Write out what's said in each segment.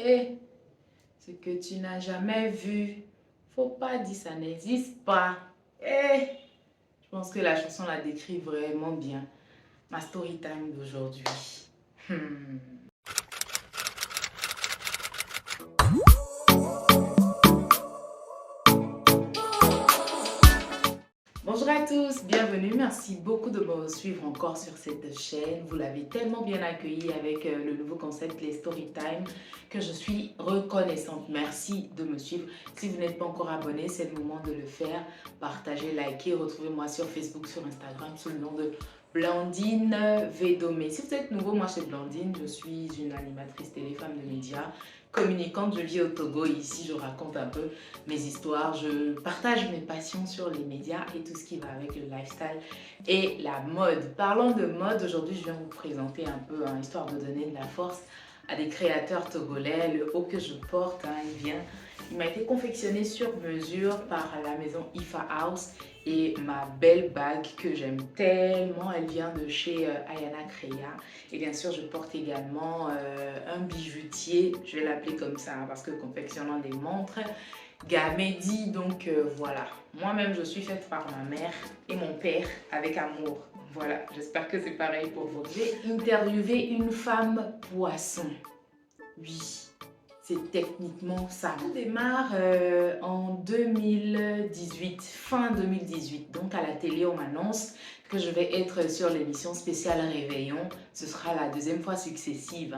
Et ce que tu n'as jamais vu, faut pas dire ça n'existe pas. Et je pense que la chanson la décrit vraiment bien. Ma story time d'aujourd'hui. Hmm. Bonjour à tous, bienvenue, merci beaucoup de me suivre encore sur cette chaîne. Vous l'avez tellement bien accueilli avec le nouveau concept les Storytime que je suis reconnaissante. Merci de me suivre. Si vous n'êtes pas encore abonné, c'est le moment de le faire. Partagez, likez, retrouvez-moi sur Facebook, sur Instagram sous le nom de Blandine Védomé. Si vous êtes nouveau, moi c'est Blandine, je suis une animatrice télé, femme de médias, communicante, je vis au Togo et ici je raconte un peu mes histoires, je partage mes passions sur les médias et tout ce qui va avec le lifestyle et la mode. Parlons de mode, aujourd'hui je viens vous présenter un peu, histoire de donner de la force à des créateurs togolais. Le haut que je porte, il m'a été confectionné sur mesure par la maison Ifa House et ma belle bague que j'aime tellement, elle vient de chez Ayana Kreya. Et bien sûr, je porte également un bijoutier, je vais l'appeler comme ça parce que confectionnant des montres, Gamedi. Donc voilà, moi-même je suis faite par ma mère et mon père avec amour. Voilà, j'espère que c'est pareil pour vous. J'ai interviewé une femme poisson. Oui, c'est techniquement ça. On démarre en 2018, fin 2018. Donc à la télé, on m'annonce que je vais être sur l'émission spéciale Réveillon. Ce sera la deuxième fois successive.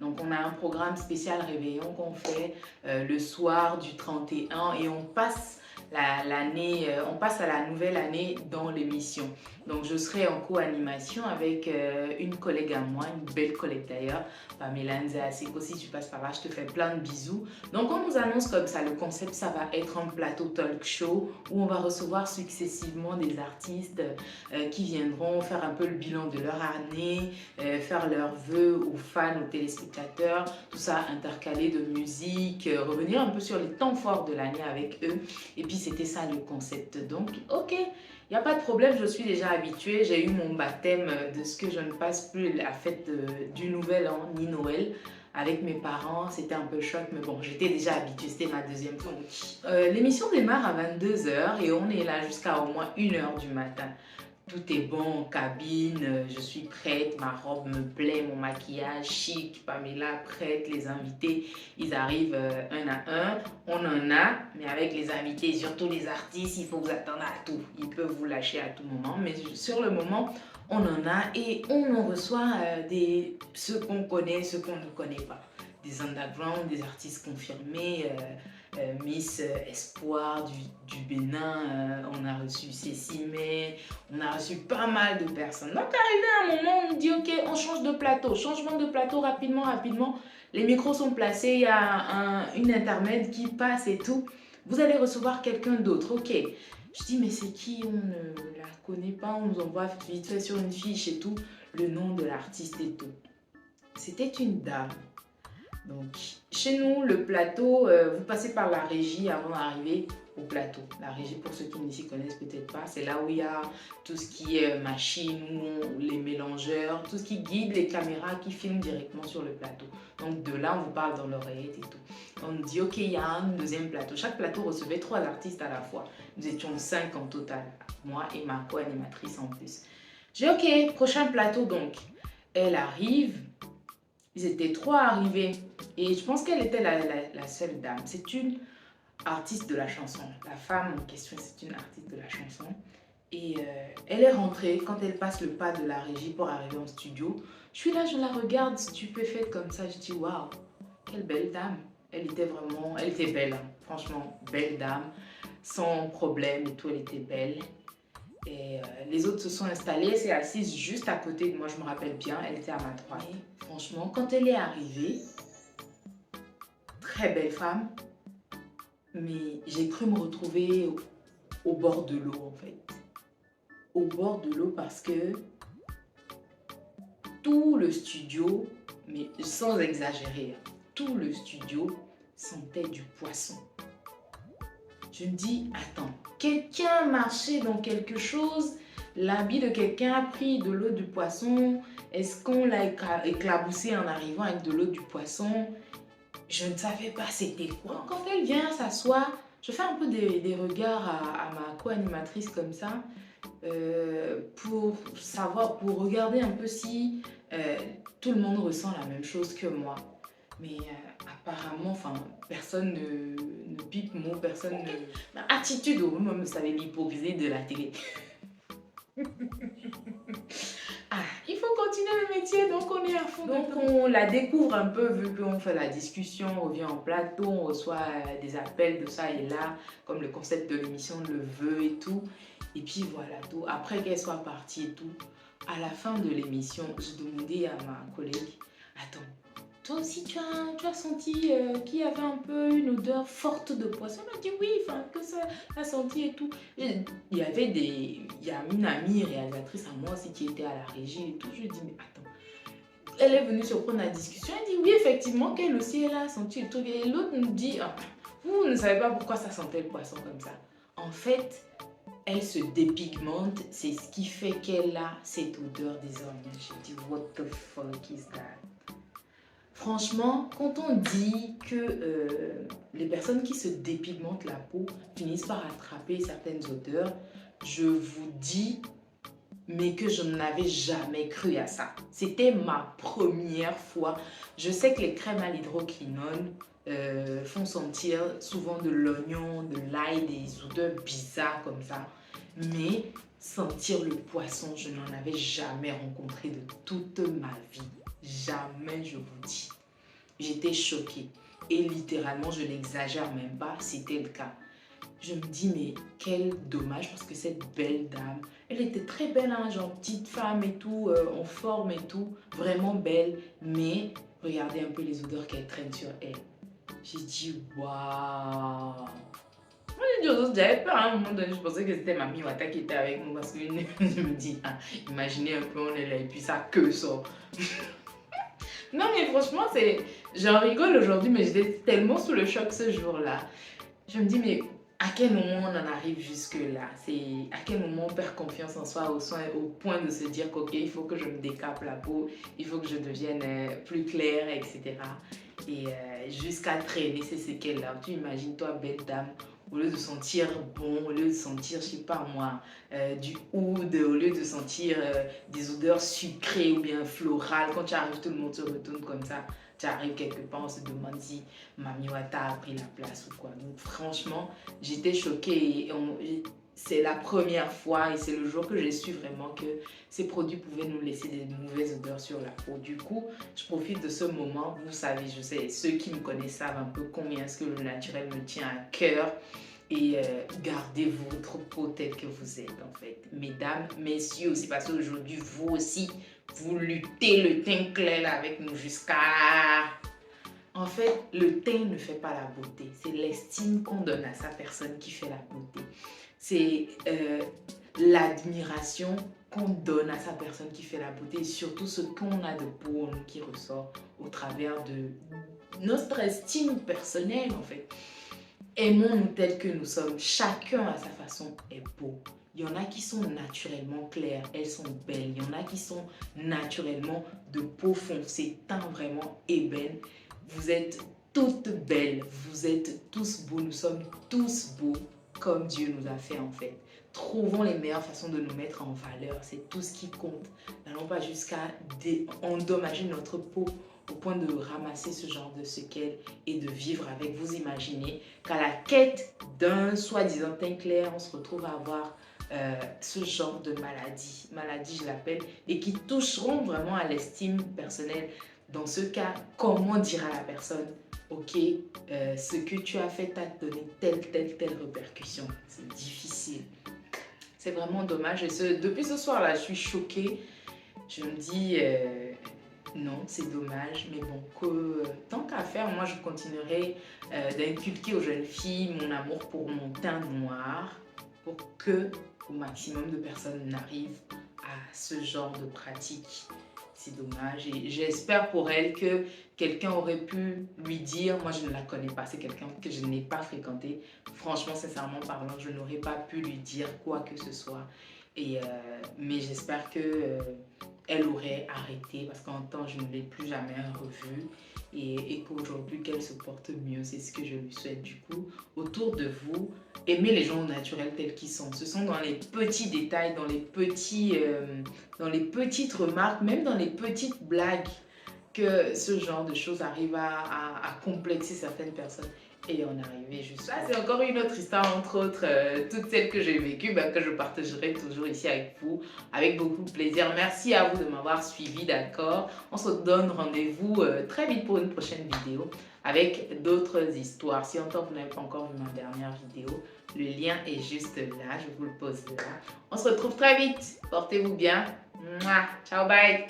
Donc on a un programme spécial Réveillon qu'on fait le soir du 31 et on passe on passe à la nouvelle année dans l'émission. Donc je serai en co-animation avec une collègue à moi, une belle collègue d'ailleurs, Pamela Nzéaseko. Si tu passes par là, je te fais plein de bisous. Donc on nous annonce comme ça, le concept ça va être un plateau talk show où on va recevoir successivement des artistes qui viendront faire un peu le bilan de leur année, faire leurs vœux aux fans, aux téléspectateurs, tout ça intercalé de musique, revenir un peu sur les temps forts de l'année avec eux. Et puis c'était ça le concept. Donc ok, il n'y a pas de problème, je suis déjà habituée. J'ai eu mon baptême de ce que je ne passe plus la fête du Nouvel An ni Noël. Avec mes parents, c'était un peu choc, mais bon, j'étais déjà habituée, c'était ma deuxième fois. L'émission démarre à 22h et on est là jusqu'à au moins 1h du matin. Tout est bon en cabine, je suis prête, ma robe me plaît, mon maquillage chic, Pamela prête, les invités, ils arrivent un à un. On en a, mais avec les invités, surtout les artistes, il faut vous attendre à tout. Ils peuvent vous lâcher à tout moment, mais sur le moment, on en a et on en reçoit ceux qu'on connaît, ceux qu'on ne connaît pas. Des underground, des artistes confirmés, Miss Espoir du Bénin, on a reçu Cécile May, on a reçu pas mal de personnes. Donc arrivé à un moment, on dit ok, on change de plateau, changement de plateau rapidement. Les micros sont placés, il y a une intermède qui passe et tout. Vous allez recevoir quelqu'un d'autre, ok. Je dis mais c'est qui? On ne la connaît pas, on nous envoie vite fait sur une fiche et tout, le nom de l'artiste et tout. C'était une dame. Donc, chez nous, le plateau, vous passez par la régie avant d'arriver au plateau. La régie, pour ceux qui ne s'y connaissent peut-être pas, c'est là où il y a tout ce qui est machine, les mélangeurs, tout ce qui guide les caméras qui filment directement sur le plateau. Donc, de là, on vous parle dans l'oreillette et tout. On nous dit, ok, il y a un deuxième plateau. Chaque plateau recevait 3 artistes à la fois. Nous étions 5 en total, moi et ma co-animatrice en plus. J'ai dit, ok, prochain plateau donc. Elle arrive. Ils étaient 3 arrivés et je pense qu'elle était la seule dame. C'est une artiste de la chanson. La femme en question, c'est une artiste de la chanson. Et elle est rentrée quand elle passe le pas de la régie pour arriver en studio. Je suis là, je la regarde stupéfaite comme ça. Je dis waouh, quelle belle dame. Elle était belle, franchement, belle dame, sans problème et tout, elle était belle. Et les autres se sont installés, elle s'est assise juste à côté de moi, je me rappelle bien, elle était à ma droite. Et franchement, quand elle est arrivée, très belle femme, mais j'ai cru me retrouver au bord de l'eau en fait. Au bord de l'eau parce que tout le studio, mais sans exagérer, tout le studio sentait du poisson. Je me dis, attends, quelqu'un marchait dans quelque chose, l'habit de quelqu'un a pris de l'eau du poisson, est-ce qu'on l'a éclaboussé en arrivant avec de l'eau du poisson? Je ne savais pas c'était quoi. Quand elle vient s'asseoir, je fais un peu des regards à ma co-animatrice comme ça, pour savoir, pour regarder un peu si tout le monde ressent la même chose que moi. Mais apparemment, enfin, personne ne pipe mot, personne ne... Ma attitude au moment, vous savez, l'hypocrisie de la télé. Ah, il faut continuer le métier, donc on est à fond. Donc on la découvre un peu, vu qu'on fait la discussion, on revient en plateau, on reçoit des appels de ça et là, comme le concept de l'émission le veut et tout. Et puis voilà tout. Après qu'elle soit partie et tout, à la fin de l'émission, je demandais à ma collègue, attends, toi aussi tu as senti qu'il y avait un peu une odeur forte de poisson? Elle m'a dit oui, enfin que ça a senti et tout. Et il y a une amie réalisatrice à moi aussi qui était à la régie et tout. Je lui dis mais attends, elle est venue surprendre la discussion. Elle dit oui effectivement qu'elle aussi elle a senti le truc. Et l'autre nous dit ah, vous ne savez pas pourquoi ça sentait le poisson comme ça. En fait, elle se dépigmente, c'est ce qui fait qu'elle a cette odeur désormais. J'ai dit what the fuck is that? Franchement, quand on dit que les personnes qui se dépigmentent la peau finissent par attraper certaines odeurs, je vous dis, mais que je n'avais jamais cru à ça. C'était ma première fois. Je sais que les crèmes à l'hydroquinone font sentir souvent de l'oignon, de l'ail, des odeurs bizarres comme ça. Mais sentir le poisson, je n'en avais jamais rencontré de toute ma vie. Jamais, je vous dis. J'étais choquée. Et littéralement, je n'exagère même pas, c'était le cas. Je me dis, mais quel dommage, parce que cette belle dame, elle était très belle, hein, genre petite femme et tout, en forme et tout, vraiment belle. Mais regardez un peu les odeurs qu'elle traîne sur elle. J'ai dit, waouh! J'avais peur à un moment donné, je pensais que c'était ma Miwata qui était avec moi parce que je me dis, ah, imaginez un peu, on est là et puis ça que ça. Non mais franchement, j'en rigole aujourd'hui, mais j'étais tellement sous le choc ce jour-là. Je me dis, mais à quel moment on en arrive jusque-là? C'est à quel moment on perd confiance en soi au point de se dire qu'ok, il faut que je me décape la peau, il faut que je devienne plus claire, etc. Et jusqu'à traîner ces séquelles-là. Tu imagines, toi, bête dame, au lieu de sentir bon, au lieu de sentir, je sais pas moi, du oud, au lieu de sentir des odeurs sucrées ou bien florales, quand tu arrives, tout le monde se retourne comme ça. Tu arrives quelque part, on se demande si Mami Wata a pris la place ou quoi. Donc franchement, j'étais choquée. C'est la première fois et c'est le jour que j'ai su vraiment que ces produits pouvaient nous laisser des mauvaises odeurs sur la peau. Du coup, je profite de ce moment. Vous savez, je sais, ceux qui me connaissent savent un peu combien est-ce que le naturel me tient à cœur. Et gardez votre peau telle que vous êtes en fait. Mesdames, messieurs aussi, parce qu'aujourd'hui, vous aussi, vous luttez le teint clair là, avec nous jusqu'à... En fait, le teint ne fait pas la beauté. C'est l'estime qu'on donne à sa personne qui fait la beauté. C'est l'admiration qu'on donne à sa personne qui fait la beauté. Et surtout ce qu'on a de beau en nous qui ressort au travers de notre estime personnelle en fait. Aimons-nous tels que nous sommes. Chacun à sa façon est beau. Il y en a qui sont naturellement claires, elles sont belles. Il y en a qui sont naturellement de peau foncée, teint vraiment ébène. Vous êtes toutes belles, vous êtes tous beaux, nous sommes tous beaux comme Dieu nous a fait en fait. Trouvons les meilleures façons de nous mettre en valeur, c'est tout ce qui compte. N'allons pas jusqu'à endommager notre peau au point de ramasser ce genre de séquelles et de vivre avec. Vous imaginez qu'à la quête d'un soi-disant teint clair, on se retrouve à avoir ce genre de maladie je l'appelle, et qui toucheront vraiment à l'estime personnelle. Dans ce cas, comment dire à la personne, ok, ce que tu as fait t'a donné telle répercussion? C'est difficile. C'est vraiment dommage. Et depuis ce soir-là, je suis choquée. Je me dis, non, c'est dommage. Mais bon, tant qu'à faire, moi, je continuerai d'inculquer aux jeunes filles mon amour pour mon teint noir pour que au maximum de personnes n'arrivent à ce genre de pratique. C'est dommage et j'espère pour elle que quelqu'un aurait pu lui dire, moi je ne la connais pas, c'est quelqu'un que je n'ai pas fréquenté. Franchement, sincèrement parlant, je n'aurais pas pu lui dire quoi que ce soit. Mais j'espère que elle aurait arrêté parce qu'en temps, je ne l'ai plus jamais revue. et qu'aujourd'hui qu'elle se porte mieux. C'est ce que je lui souhaite. Du coup, autour de vous, aimez les gens naturels tels qu'ils sont. Ce sont dans les petits détails, dans les petites remarques, même dans les petites blagues que ce genre de choses arrive à complexer certaines personnes et en arriver juste là. C'est encore une autre histoire, entre autres, toutes celles que j'ai vécues, que je partagerai toujours ici avec vous, avec beaucoup de plaisir. Merci à vous de m'avoir suivi, d'accord? On se donne rendez-vous très vite pour une prochaine vidéo avec d'autres histoires. Si encore vous n'avez pas encore vu ma dernière vidéo, le lien est juste là, je vous le pose là. On se retrouve très vite, portez-vous bien. Mouah. Ciao, bye!